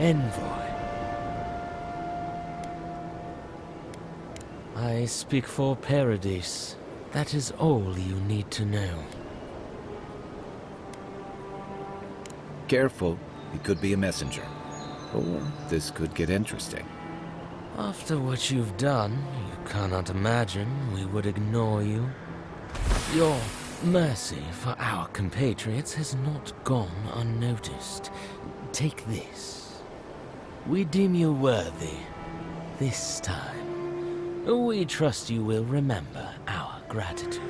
envoy. I speak for Paradise. That is all you need to know. Careful, he could be a messenger. Or this could get interesting. After what you've done, you cannot imagine we would ignore you. Your mercy for our compatriots has not gone unnoticed. Take this. We deem you worthy. This time, we trust you will remember our gratitude.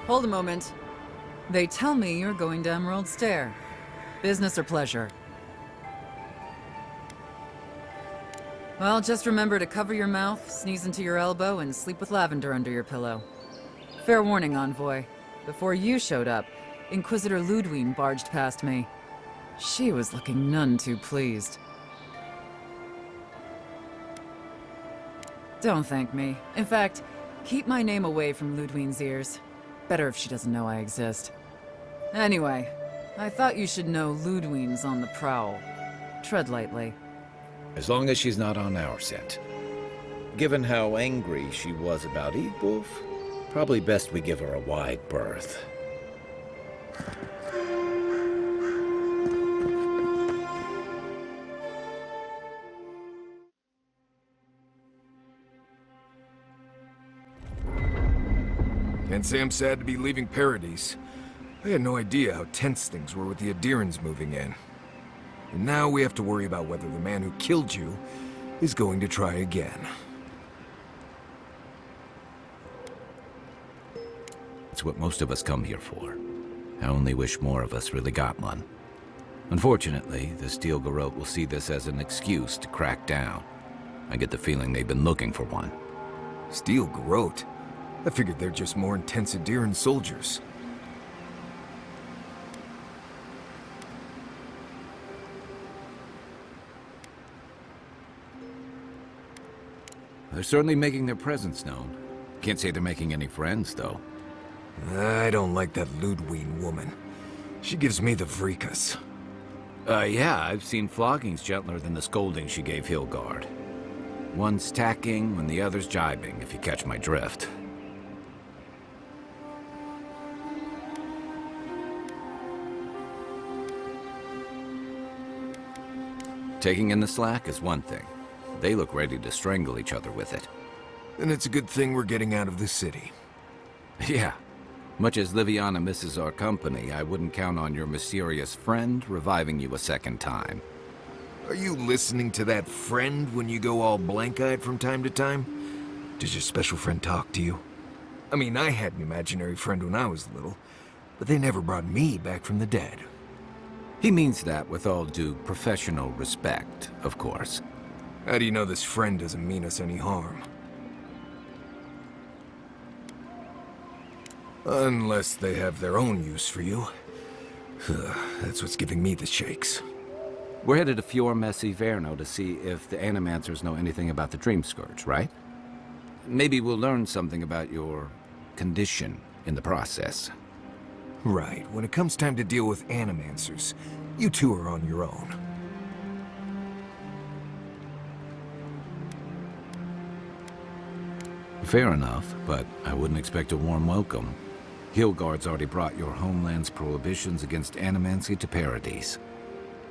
Hold a moment. They tell me you're going to Emerald Stair. Business or pleasure? Well, just remember to cover your mouth, sneeze into your elbow, and sleep with lavender under your pillow. Fair warning, Envoy. Before you showed up, Inquisitor Ludwig barged past me. She was looking none too pleased. Don't thank me. In fact, keep my name away from Ludwig's ears. Better if she doesn't know I exist. Anyway, I thought you should know Ludwig's on the prowl. Tread lightly. As long as she's not on our scent. Given how angry she was about Wolf, probably best we give her a wide berth. Can't say I'm sad to be leaving Paradise. I had no idea how tense things were with the Adherans moving in. And now we have to worry about whether the man who killed you is going to try again. It's what most of us come here for. I only wish more of us really got one. Unfortunately, the Steel Garrote will see this as an excuse to crack down. I get the feeling they've been looking for one. Steel Garrote? I figured they're just more intense Adheran soldiers. They're certainly making their presence known. Can't say they're making any friends, though. I don't like that Ludwig woman. She gives me the freakus. Yeah, I've seen floggings gentler than the scolding she gave Hilgard. One's tacking when the other's jibing, if you catch my drift. Taking in the slack is one thing. They look ready to strangle each other with it. Then it's a good thing we're getting out of the city. Yeah. Much as Liviana misses our company, I wouldn't count on your mysterious friend reviving you a second time. Are you listening to that friend when you go all blank-eyed from time to time? Does your special friend talk to you? I mean, I had an imaginary friend when I was little, but they never brought me back from the dead. He means that with all due professional respect, of course. How do you know this friend doesn't mean us any harm? Unless they have their own use for you. That's what's giving me the shakes. We're headed to Fior Messi Verno to see if the Animancers know anything about the Dream Scourge, right? Maybe we'll learn something about your condition in the process. Right. When it comes time to deal with Animancers, you two are on your own. Fair enough, but I wouldn't expect a warm welcome. Hilgard's already brought your homeland's prohibitions against animancy to Paradise.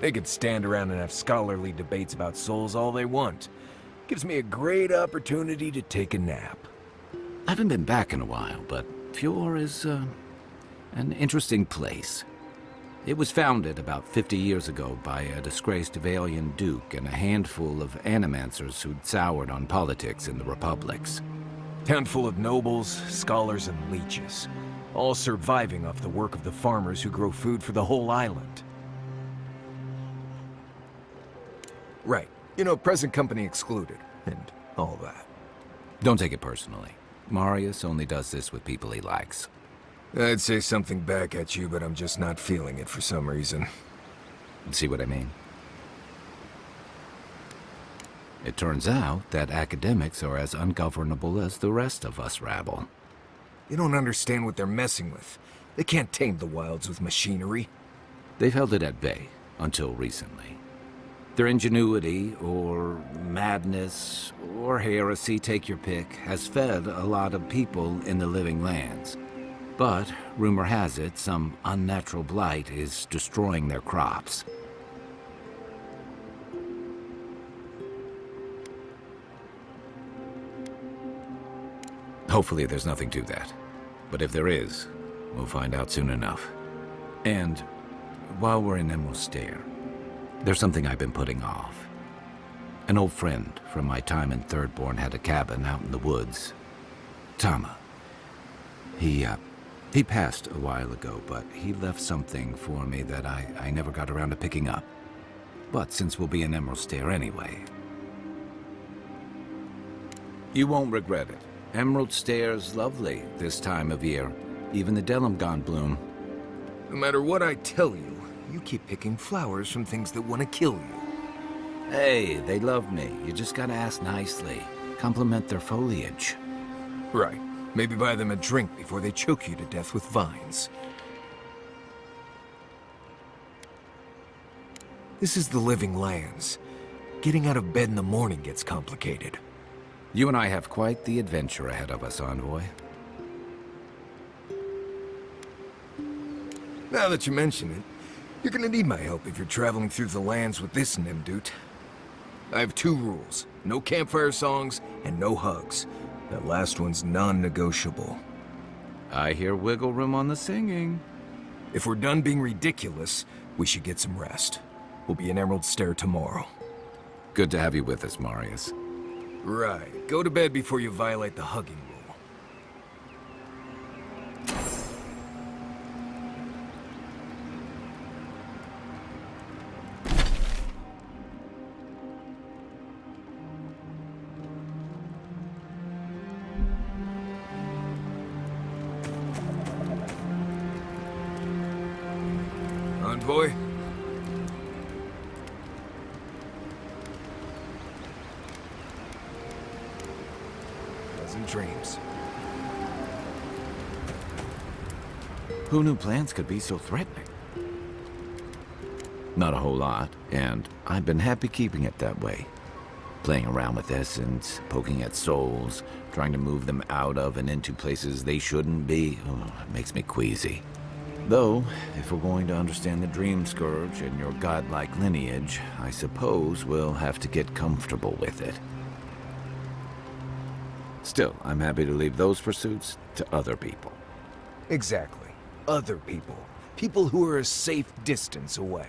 They could stand around and have scholarly debates about souls all they want. Gives me a great opportunity to take a nap. I haven't been back in a while, but Fior is, an interesting place. It was founded about 50 years ago by a disgraced Valian duke and a handful of animancers who'd soured on politics in the republics. Town full of nobles, scholars, and leeches. All surviving off the work of the farmers who grow food for the whole island. Right. You know, present company excluded, and all that. Don't take it personally. Marius only does this with people he likes. I'd say something back at you, but I'm just not feeling it for some reason. See what I mean? It turns out that academics are as ungovernable as the rest of us rabble. You don't understand what they're messing with. They can't tame the wilds with machinery. They've held it at bay, until recently. Their ingenuity, or madness, or heresy, take your pick, has fed a lot of people in the living lands. But, rumor has it, some unnatural blight is destroying their crops. Hopefully there's nothing to that. But if there is, we'll find out soon enough. And while we're in Emerald Stair, there's something I've been putting off. An old friend from my time in Thirdborn had a cabin out in the woods. Tama. He passed a while ago, but he left something for me that I never got around to picking up. But since we'll be in Emerald Stair anyway... You won't regret it. Emerald Stair's lovely this time of year. Even the Delimgon bloom. No matter what I tell you, you keep picking flowers from things that want to kill you. Hey, they love me. You just gotta ask nicely. Compliment their foliage. Right. Maybe buy them a drink before they choke you to death with vines. This is the living lands. Getting out of bed in the morning gets complicated. You and I have quite the adventure ahead of us, Envoy. Now that you mention it, you're gonna need my help if you're traveling through the lands with this Nimdut. I have 2 rules. No campfire songs, and no hugs. That last one's non-negotiable. I hear wiggle room on the singing. If we're done being ridiculous, we should get some rest. We'll be in Emerald Stair tomorrow. Good to have you with us, Marius. Right. Go to bed before you violate the hugging rule. Envoy? Pleasant dreams. Who knew plants could be so threatening? Not a whole lot, and I've been happy keeping it that way. Playing around with essence, poking at souls, trying to move them out of and into places they shouldn't be. Oh, it makes me queasy. Though, if we're going to understand the Dream Scourge and your godlike lineage, I suppose we'll have to get comfortable with it. Still, I'm happy to leave those pursuits to other people. Exactly. Other people. People who are a safe distance away.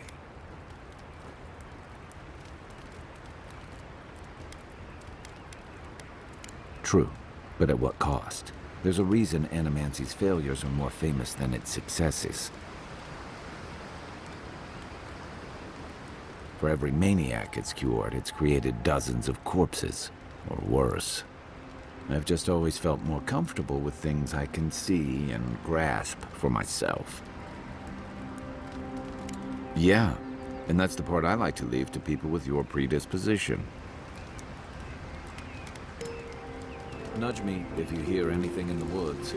True, but at what cost? There's a reason Animancy's failures are more famous than its successes. For every maniac it's cured, it's created dozens of corpses, or worse. I've just always felt more comfortable with things I can see and grasp for myself. Yeah, and that's the part I like to leave to people with your predisposition. Nudge me if you hear anything in the woods.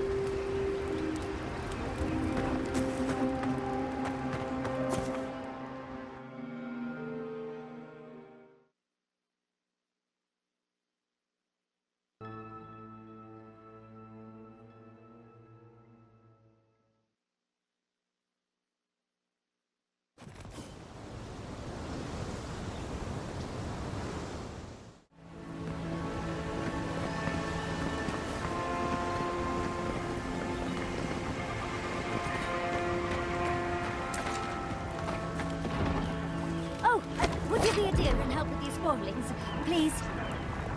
Would you be a dear and help with these spoilings, please?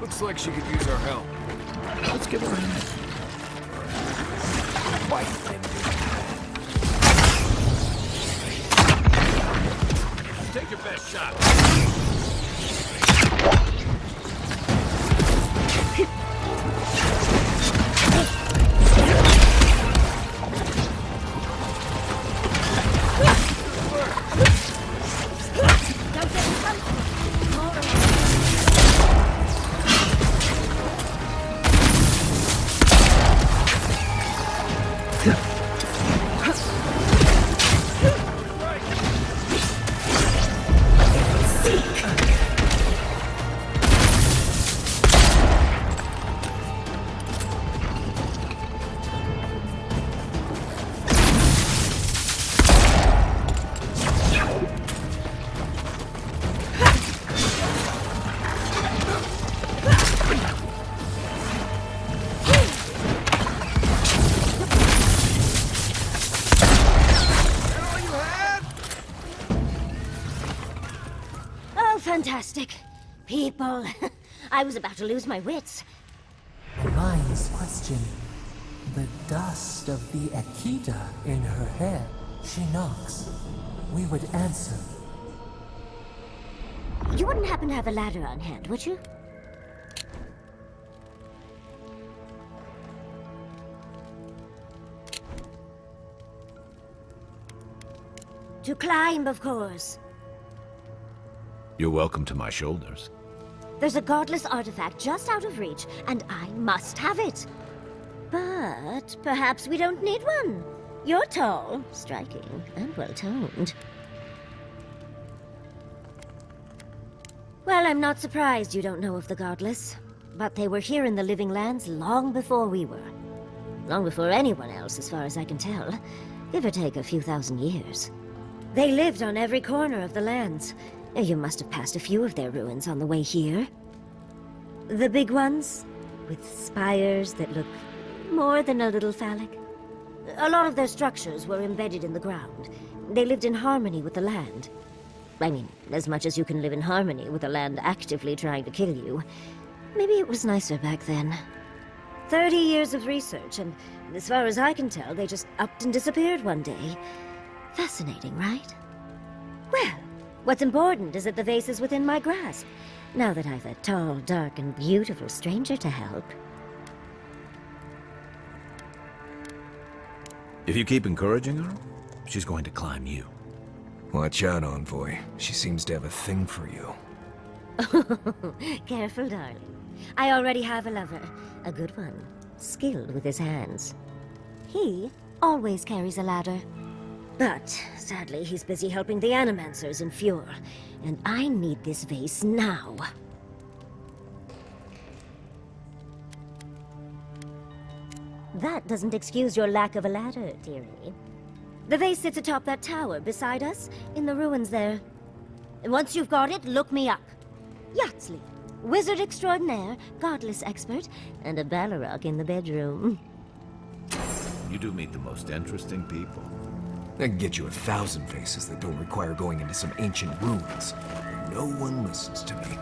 Looks like she could use our help. Let's give her a hand. Fight them. Take your best shot. Fantastic. People. I was about to lose my wits. Mind's question. The dust of the Akita in her hair. She knocks. We would answer. You wouldn't happen to have a ladder on hand, would you? To climb, of course. You're welcome to my shoulders. There's a godless artifact just out of reach, and I must have it. But perhaps we don't need one. You're tall, striking, and well-toned. Well, I'm not surprised you don't know of the godless. But they were here in the living lands long before we were. Long before anyone else, as far as I can tell. Give or take a few thousand years. They lived on every corner of the lands. You must have passed a few of their ruins on the way here. The big ones, with spires that look more than a little phallic. A lot of their structures were embedded in the ground. They lived in harmony with the land. I mean, as much as you can live in harmony with the land actively trying to kill you. Maybe it was nicer back then. 30 years of research, and as far as I can tell, they just upped and disappeared one day. Fascinating, right? Well, what's important is that the vase is within my grasp, now that I've a tall, dark, and beautiful stranger to help. If you keep encouraging her, she's going to climb you. Watch out, Envoy. She seems to have a thing for you. Careful, darling. I already have a lover. A good one. Skilled with his hands. He always carries a ladder. But, sadly, he's busy helping the Animancers in Fjord. And I need this vase now. That doesn't excuse your lack of a ladder, dearie. The vase sits atop that tower beside us, in the ruins there. And once you've got it, look me up. Yatsley, wizard extraordinaire, godless expert, and a Balrog in the bedroom. You do meet the most interesting people. I can get you 1,000 vases that don't require going into some ancient ruins. No one listens to me.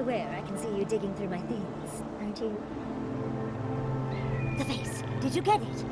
I can see you digging through my things, aren't you? The vase. Did you get it?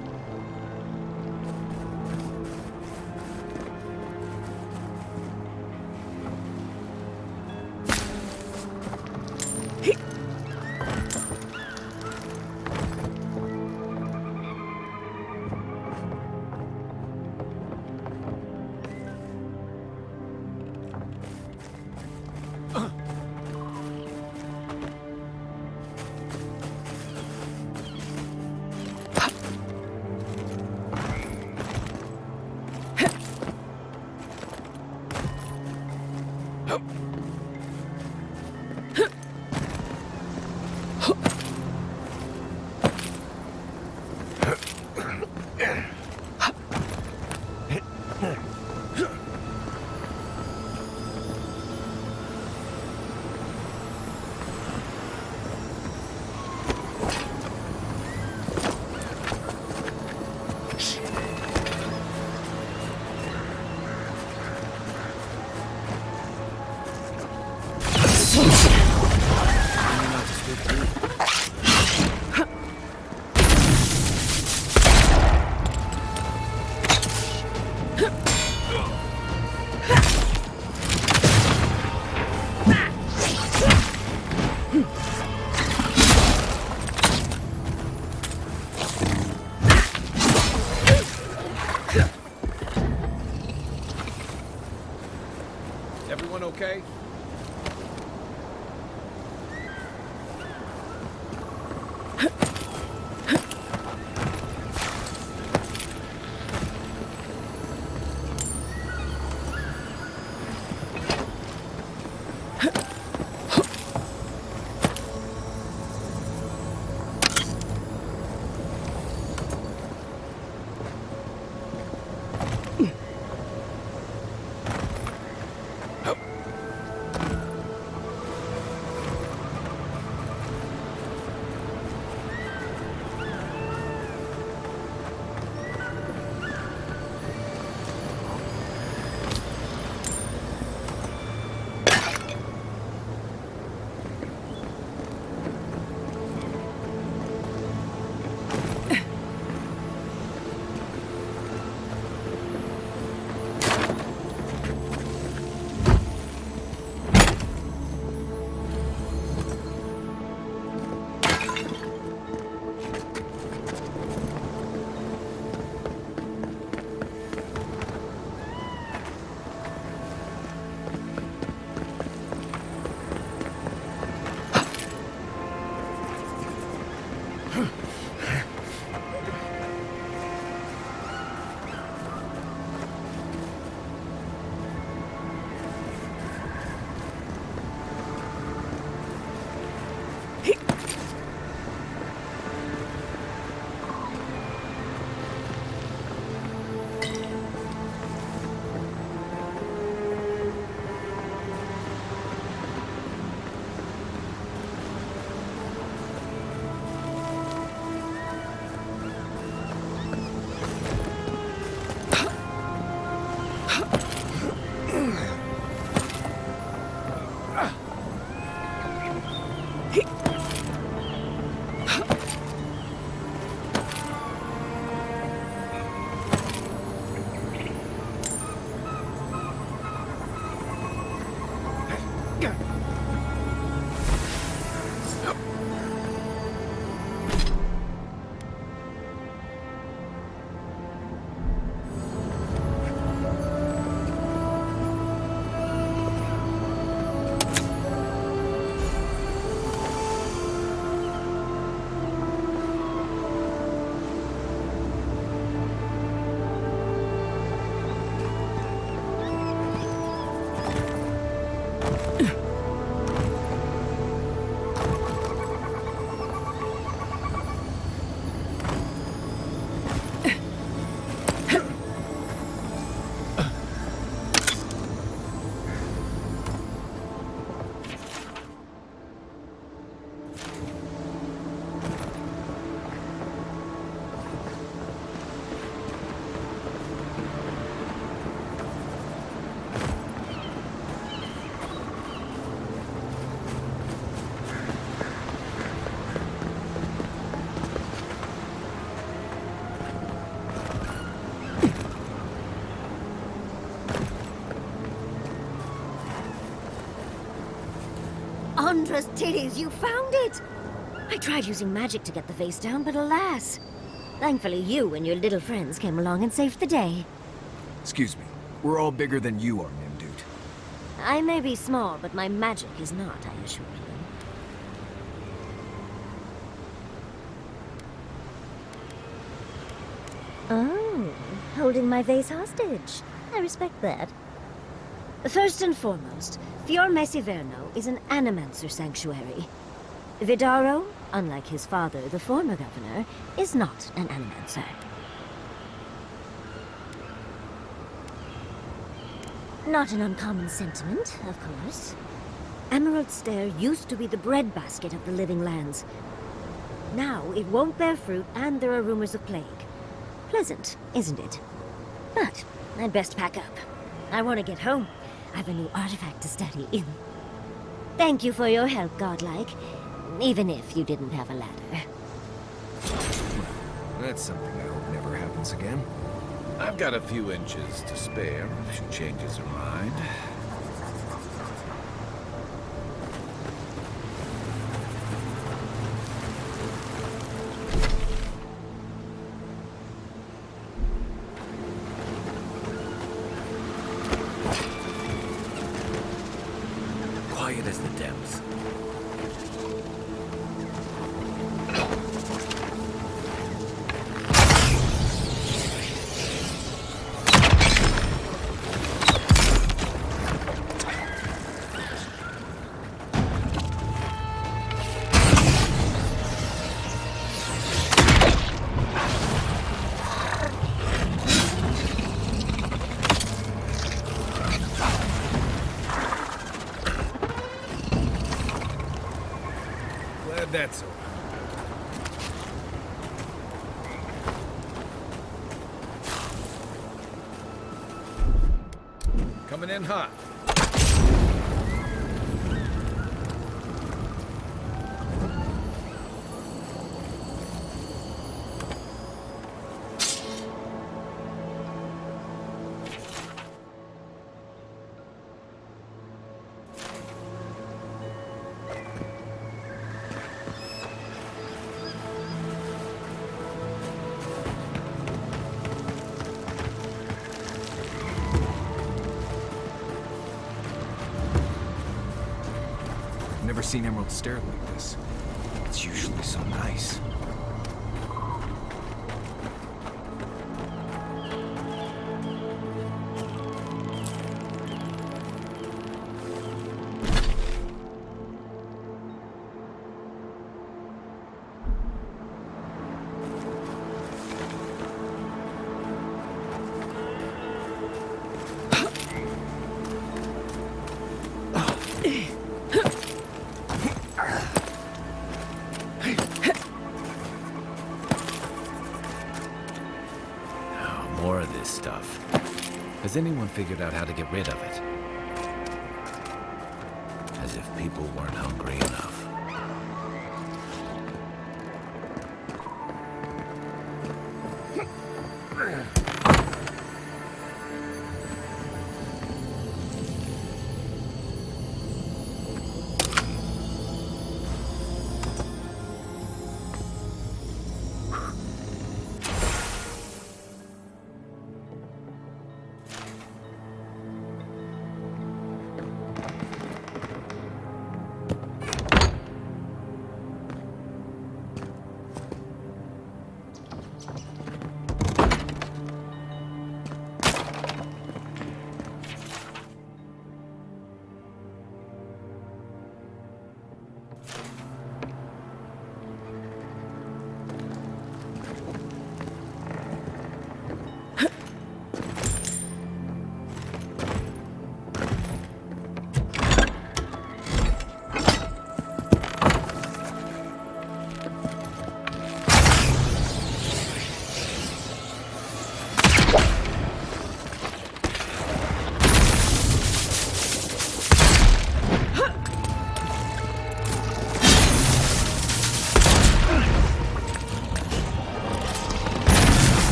Everyone okay? wondrous titties, you found it! I tried using magic to get the vase down, but alas. Thankfully, you and your little friends came along and saved the day. Excuse me. We're all bigger than you are, Nimdude. I may be small, but my magic is not, I assure you. Oh, holding my vase hostage. I respect that. First and foremost, Fior Mesiverno is an animancer sanctuary. Vidaro, unlike his father, the former governor, is not an animancer. Not an uncommon sentiment, of course. Emerald Stair used to be the breadbasket of the living lands. Now it won't bear fruit, and there are rumors of plague. Pleasant, isn't it? But I'd best pack up. I want to get home. I've a new artifact to study. Thank you for your help, Godlike. Even if you didn't have a ladder. That's something I hope never happens again. I've got a few inches to spare if she changes her mind. Quiet as the depths. Glad that's over. Coming in hot. Never seen Emerald Stair like this. It's usually so nice. More of this stuff. Has anyone figured out how to get rid of it? As if people weren't hungry enough.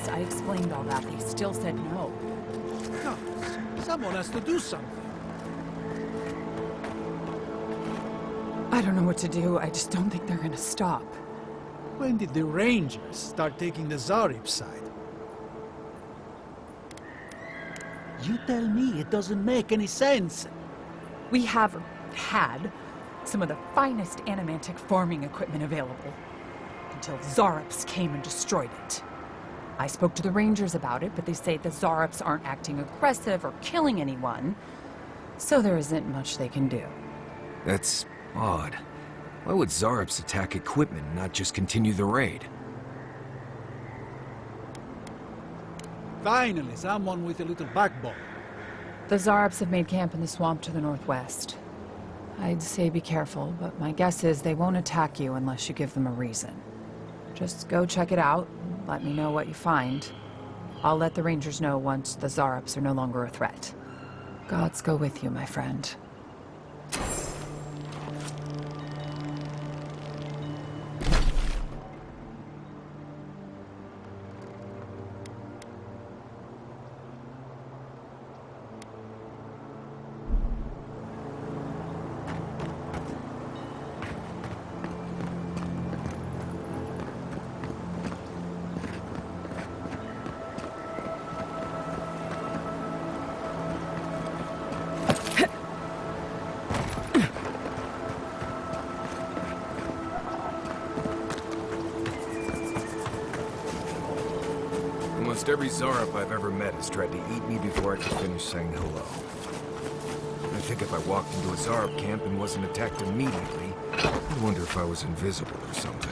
Zarps. I explained all that. They still said no. Gods, someone has to do something. I don't know what to do. I just don't think they're gonna stop. When did the Rangers start taking the Zarip side? You tell me it doesn't make any sense. We have had some of the finest animantic farming equipment available until Zarps came and destroyed it. I spoke to the Rangers about it, but they say the Zarps aren't acting aggressive or killing anyone, so there isn't much they can do. That's odd. Why would Zarps attack equipment and not just continue the raid? Finally, someone with a little backbone. The Zarps have made camp in the swamp to the northwest. I'd say be careful, but my guess is they won't attack you unless you give them a reason. Just go check it out, and let me know what you find. I'll let the Rangers know once the Zarps are no longer a threat. Gods go with you, my friend. Almost every Zarp I've ever met has tried to eat me before I could finish saying hello. I think if I walked into a Zarp camp and wasn't attacked immediately, I'd wonder if I was invisible or something.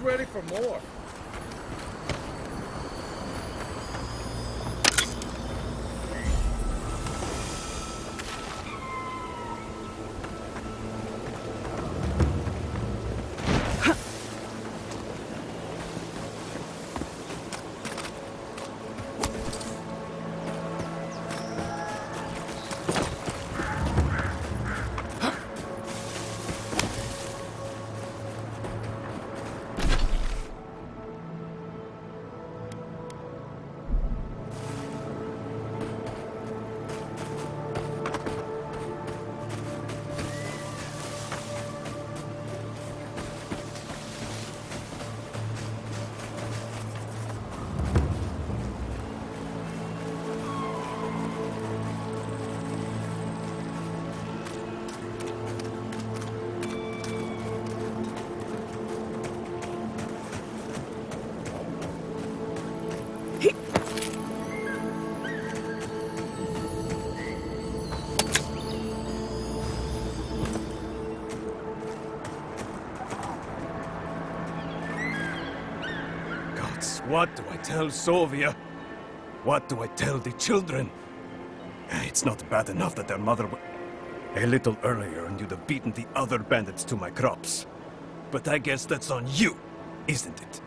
Ready for more. What do I tell Sovia? What do I tell the children? It's not bad enough that their mother a little earlier and you'd have beaten the other bandits to my crops. But I guess that's on you, isn't it?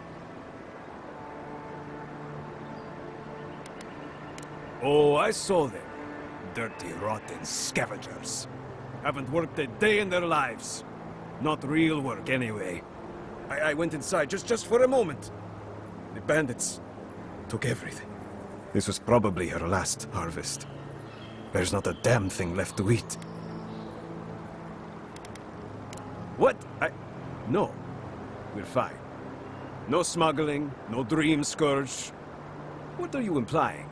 Oh, I saw them. Dirty, rotten scavengers. Haven't worked a day in their lives. Not real work, anyway. I went inside just for a moment. The bandits took everything. This was probably her last harvest. There's not a damn thing left to eat. What? No. We're fine. No smuggling, no dream scourge. What are you implying?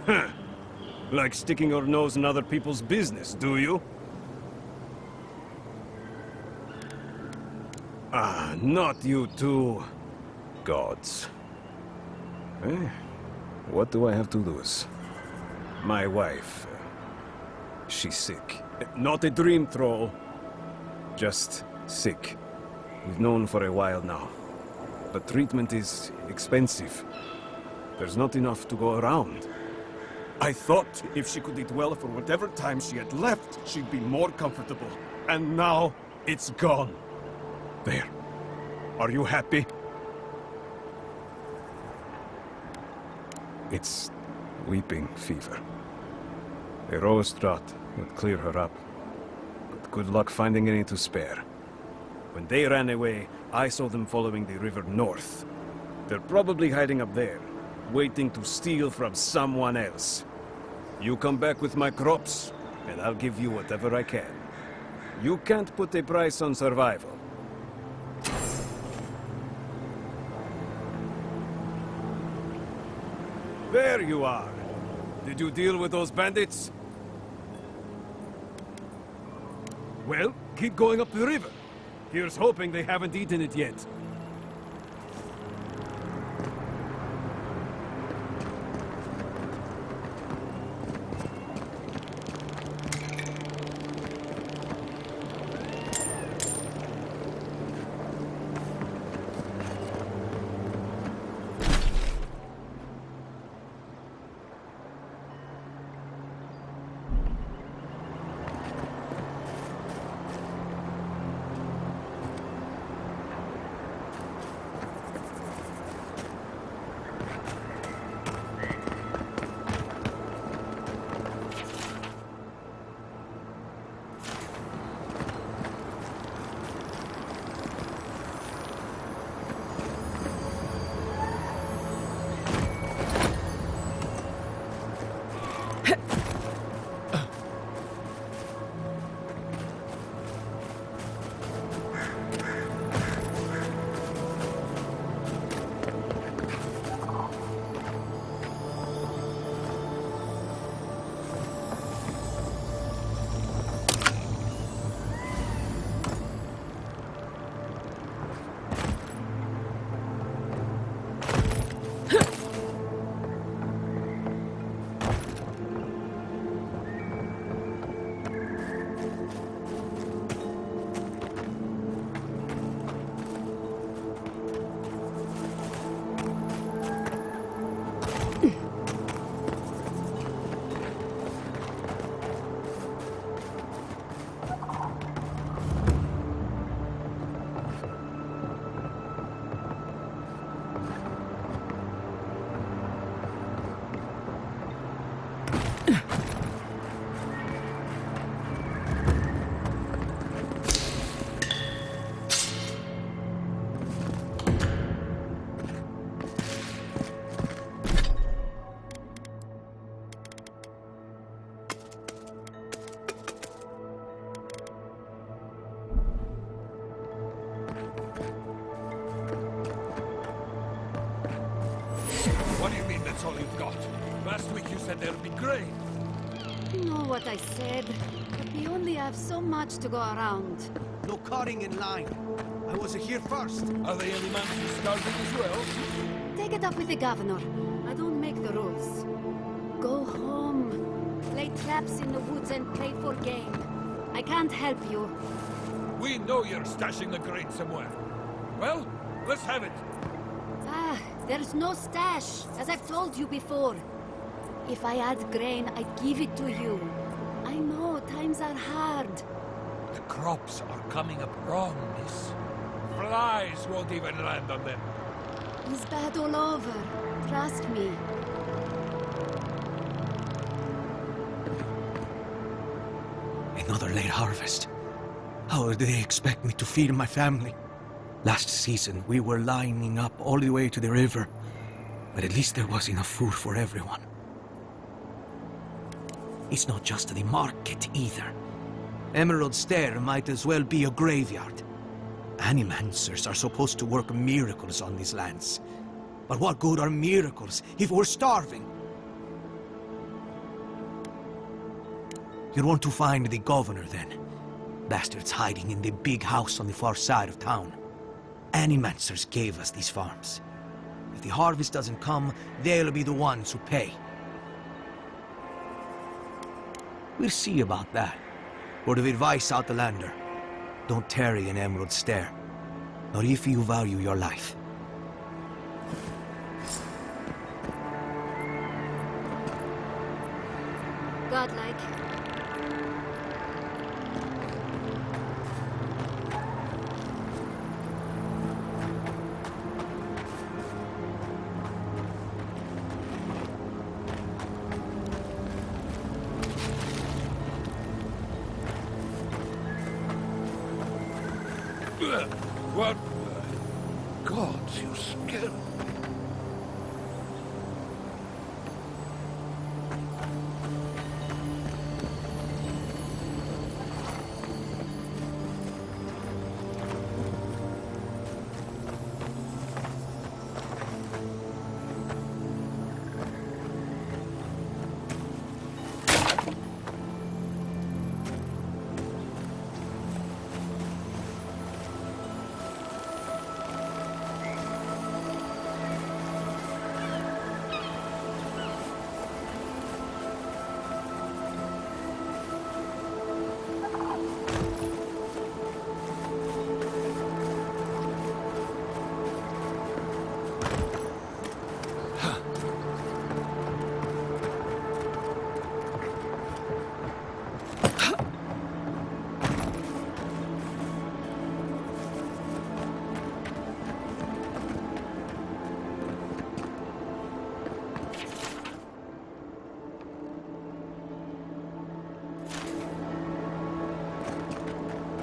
Huh. Like sticking your nose in other people's business, do you? Ah, not you two. Gods. Eh? What do I have to lose? My wife. She's sick. Not a dream troll. Just sick. We've known for a while now. But treatment is expensive. There's not enough to go around. I thought if she could eat well for whatever time she had left, she'd be more comfortable. And now, it's gone. There. Are you happy? It's weeping fever. A rose draught would clear her up. But good luck finding any to spare. When they ran away, I saw them following the river north. They're probably hiding up there, waiting to steal from someone else. You come back with my crops, and I'll give you whatever I can. You can't put a price on survival. There you are. Did you deal with those bandits? Well, keep going up the river. Here's hoping they haven't eaten it yet. What do you mean that's all you've got? Last week you said there'd be grain. You know what I said, but we only have so much to go around. No cutting in line. I was here first. Are they any man who's starving as well? Take it up with the governor. I don't make the rules. Go home. Lay traps in the woods and play for game. I can't help you. We know you're stashing the grain somewhere. Well, let's have it. There's no stash, as I've told you before. If I had grain, I'd give it to you. I know, times are hard. The crops are coming up wrong, miss. Flies won't even land on them. It's bad all over. Trust me. Another late harvest. How do they expect me to feed my family? Last season, we were lining up all the way to the river, but at least there was enough food for everyone. It's not just the market either. Emerald Stair might as well be a graveyard. Animancers are supposed to work miracles on these lands. But what good are miracles if we're starving? You want to find the governor, then? Bastard's hiding in the big house on the far side of town. Animancers gave us these farms. If the harvest doesn't come, they'll be the ones who pay. We'll see about that. Word of advice, Outlander. Don't tarry in Emerald Stair. Not if you value your life. Godlike. What? God, you scared.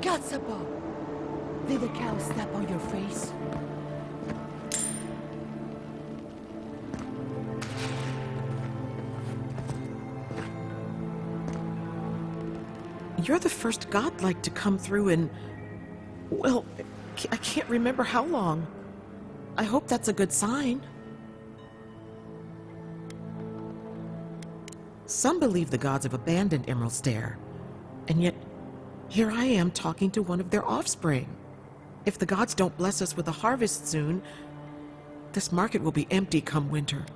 Gatsapa! Did the cow step on your face? You're the first godlike to come through in... well, I can't remember how long. I hope that's a good sign. Some believe the gods have abandoned Emerald Stair, and yet here I am talking to one of their offspring. If the gods don't bless us with a harvest soon, this market will be empty come winter.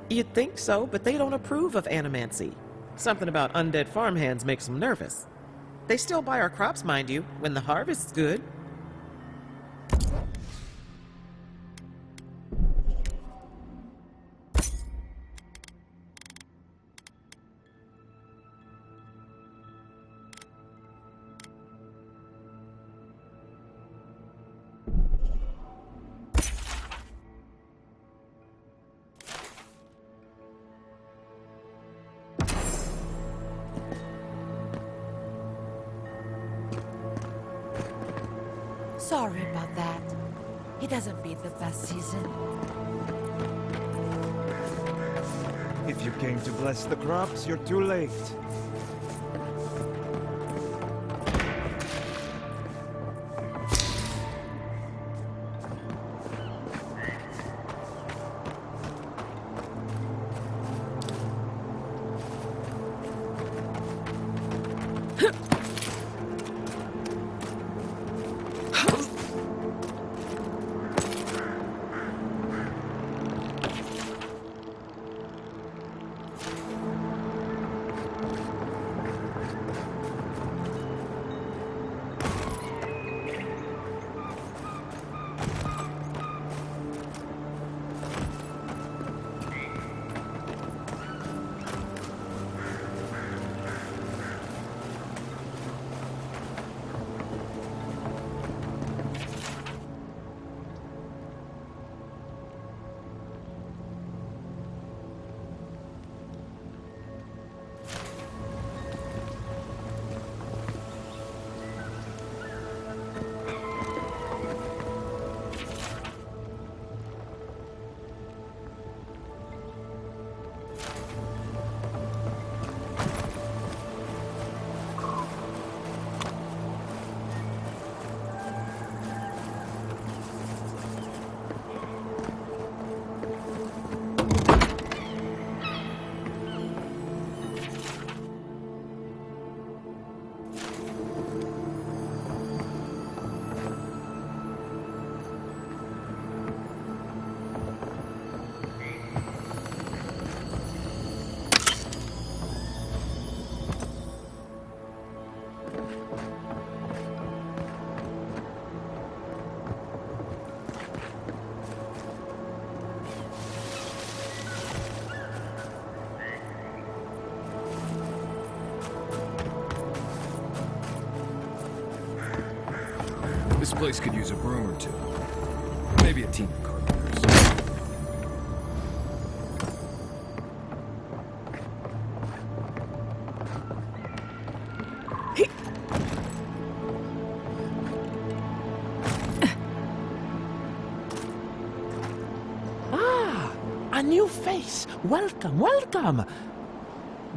You'd think so, but they don't approve of animancy. Something about undead farmhands makes them nervous. They still buy our crops, mind you, when the harvest's good. Sorry about that. It hasn't been the best season. If you came to bless the crops, you're too late. This place could use a broom or two. Maybe a team of carpenters. Ah, a new face. Welcome, welcome.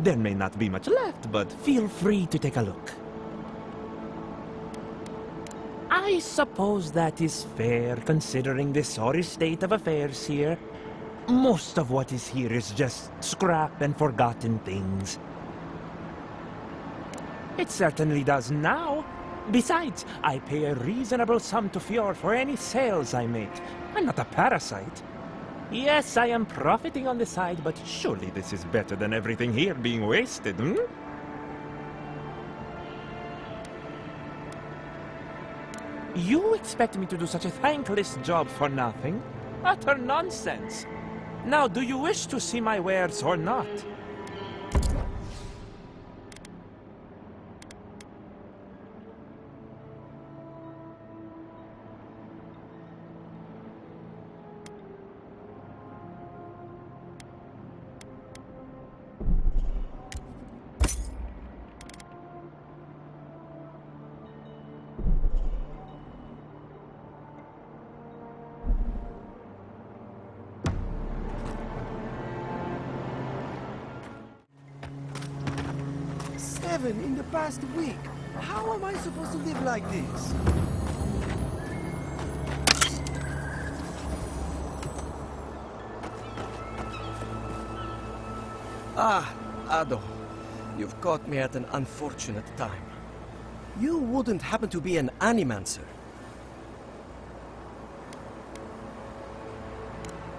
There may not be much left, but feel free to take a look. I suppose that is fair, considering the sorry state of affairs here. Most of what is here is just scrap and forgotten things. It certainly does now. Besides, I pay a reasonable sum to Fjord for any sales I make. I'm not a parasite. Yes, I am profiting on the side, but surely this is better than everything here being wasted, hmm? You expect me to do such a thankless job for nothing? Utter nonsense. Now, do you wish to see my wares or not? In the past week. How am I supposed to live like this? Ah, Ado. You've caught me at an unfortunate time. You wouldn't happen to be an animancer.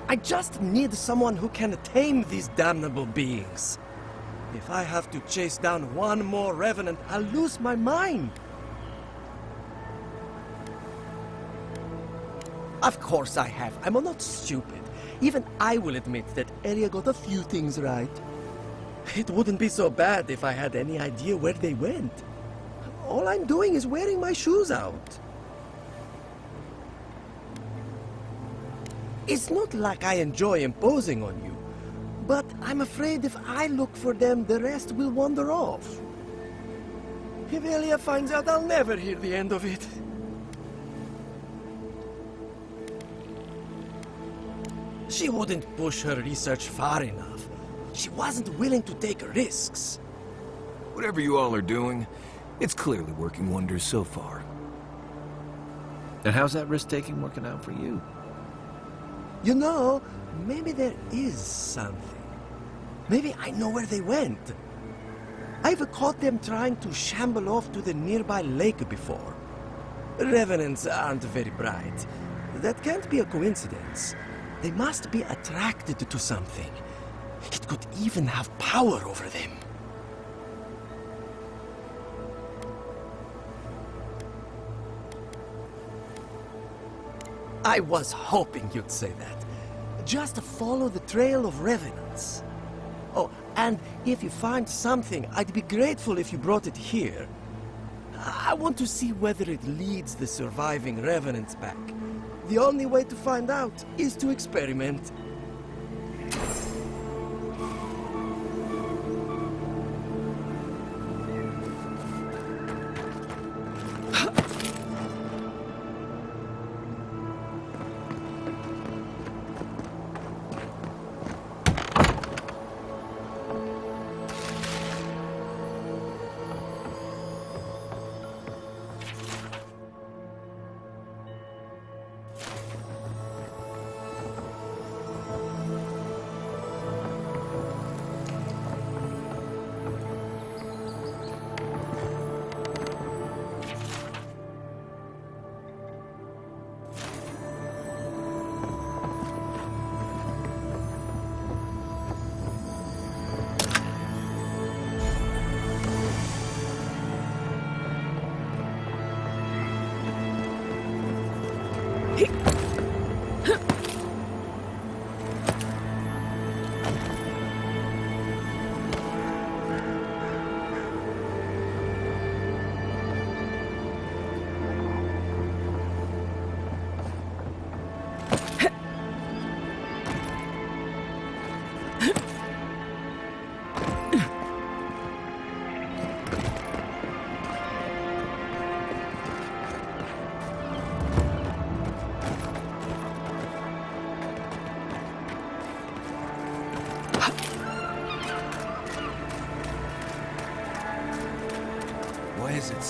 I just need someone who can tame these damnable beings. If I have to chase down one more revenant, I'll lose my mind. Of course I have. I'm not stupid. Even I will admit that Elia got a few things right. It wouldn't be so bad if I had any idea where they went. All I'm doing is wearing my shoes out. It's not like I enjoy imposing on you. But I'm afraid if I look for them, the rest will wander off. If Elia finds out, I'll never hear the end of it. She wouldn't push her research far enough. She wasn't willing to take risks. Whatever you all are doing, it's clearly working wonders so far. And how's that risk-taking working out for you? You know, maybe there is something. Maybe I know where they went. I've caught them trying to shamble off to the nearby lake before. Revenants aren't very bright. That can't be a coincidence. They must be attracted to something. It could even have power over them. I was hoping you'd say that. Just follow the trail of revenants. Oh, and if you find something, I'd be grateful if you brought it here. I want to see whether it leads the surviving revenants back. The only way to find out is to experiment.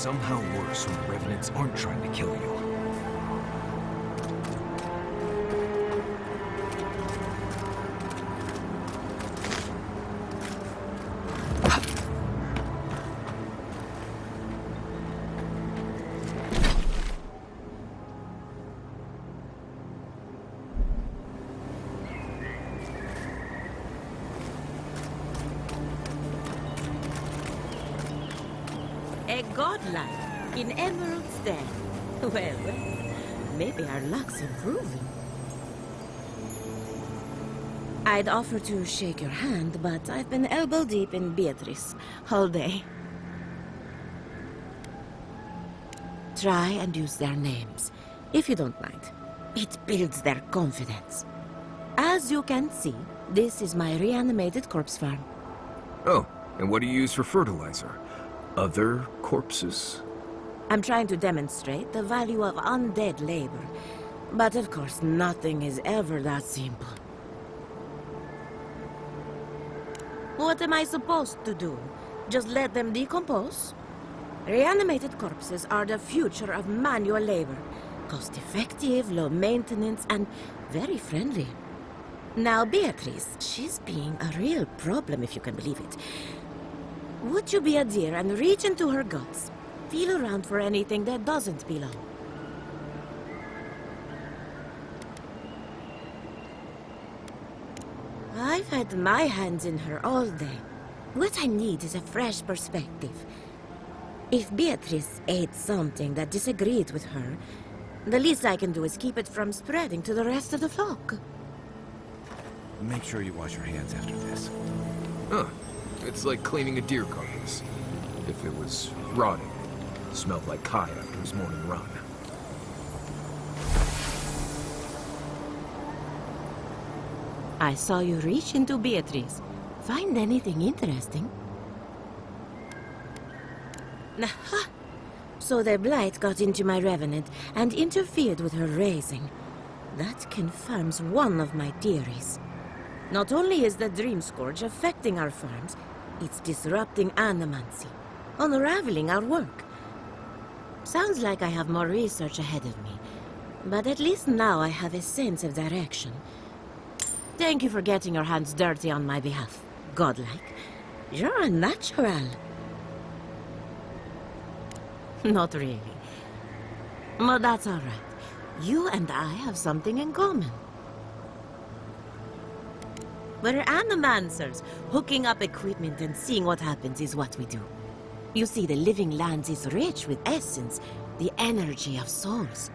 somehow worse when the Revenants aren't trying to kill you. A godlike in Emerald's Den. Well, maybe our luck's improving. I'd offer to shake your hand, but I've been elbow deep in Beatrice all day. Try and use their names, if you don't mind. It builds their confidence. As you can see, this is my reanimated corpse farm. Oh, and what do you use for fertilizer? Other corpses? I'm trying to demonstrate the value of undead labor. But of course, nothing is ever that simple. What am I supposed to do? Just let them decompose? Reanimated corpses are the future of manual labor. Cost-effective, low maintenance, and very friendly. Now, Beatrice, she's being a real problem, if you can believe it. Would you be a dear and reach into her guts? Feel around for anything that doesn't belong. I've had my hands in her all day. What I need is a fresh perspective. If Beatrice ate something that disagreed with her, the least I can do is keep it from spreading to the rest of the flock. Make sure you wash your hands after this. Huh. It's like cleaning a deer carcass. If it was rotting, it smelled like Kai after his morning run. I saw you reach into Beatrice. Find anything interesting? Aha! So the blight got into my revenant and interfered with her raising. That confirms one of my theories. Not only is the Dream Scourge affecting our farms, it's disrupting animancy, unraveling our work. Sounds like I have more research ahead of me, but at least now I have a sense of direction. Thank you for getting your hands dirty on my behalf, godlike. You're a natural. Not really. But that's all right. You and I have something in common. We're animancers. Hooking up equipment and seeing what happens is what we do. You see, the living lands is rich with essence, the energy of souls.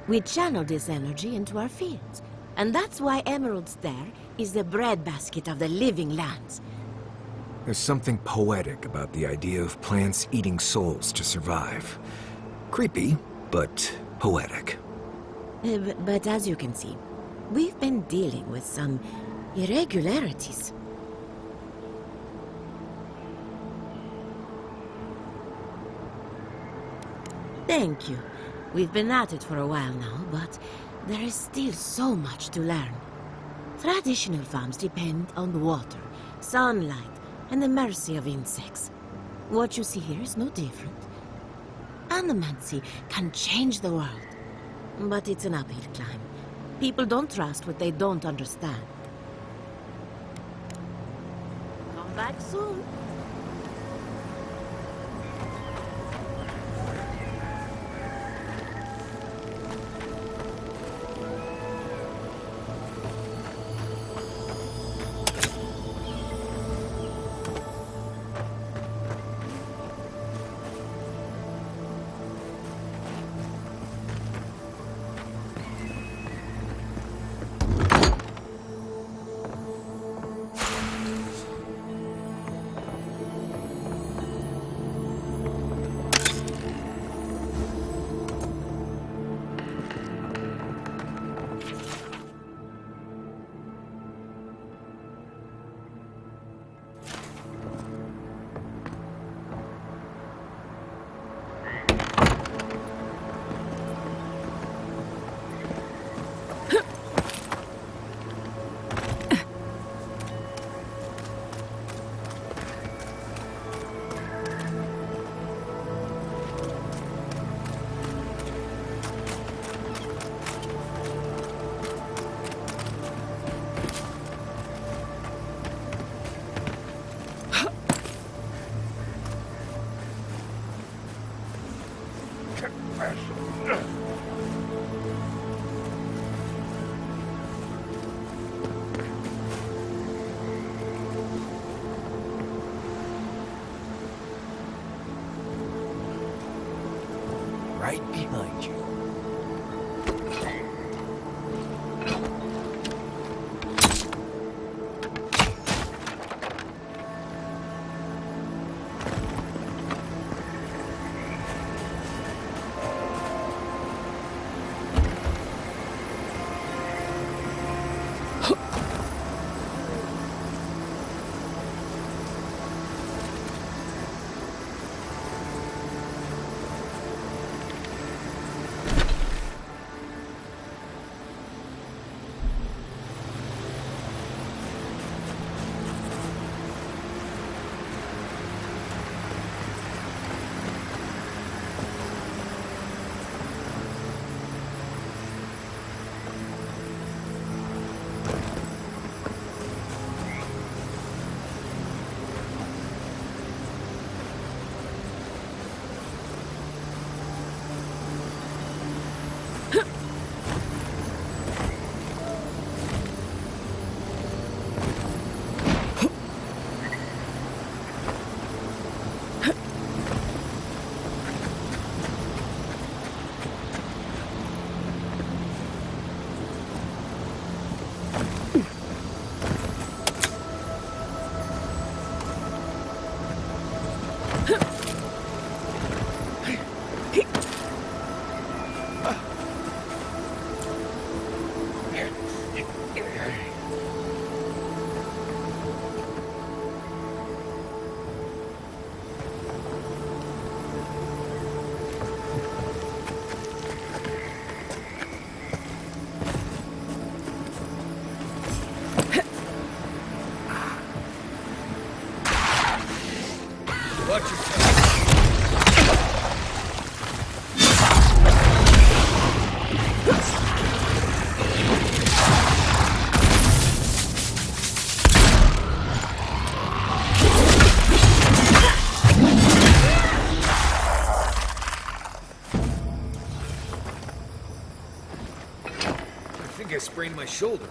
We channel this energy into our fields. And that's why Emerald's there is the breadbasket of the living lands. There's something poetic about the idea of plants eating souls to survive. Creepy, but poetic. But as you can see, we've been dealing with some irregularities. Thank you. We've been at it for a while now, but there is still so much to learn. Traditional farms depend on water, sunlight, and the mercy of insects. What you see here is no different. Animancy can change the world, but it's an uphill climb. People don't trust what they don't understand. Come back soon. Right behind you. I sprained my shoulder.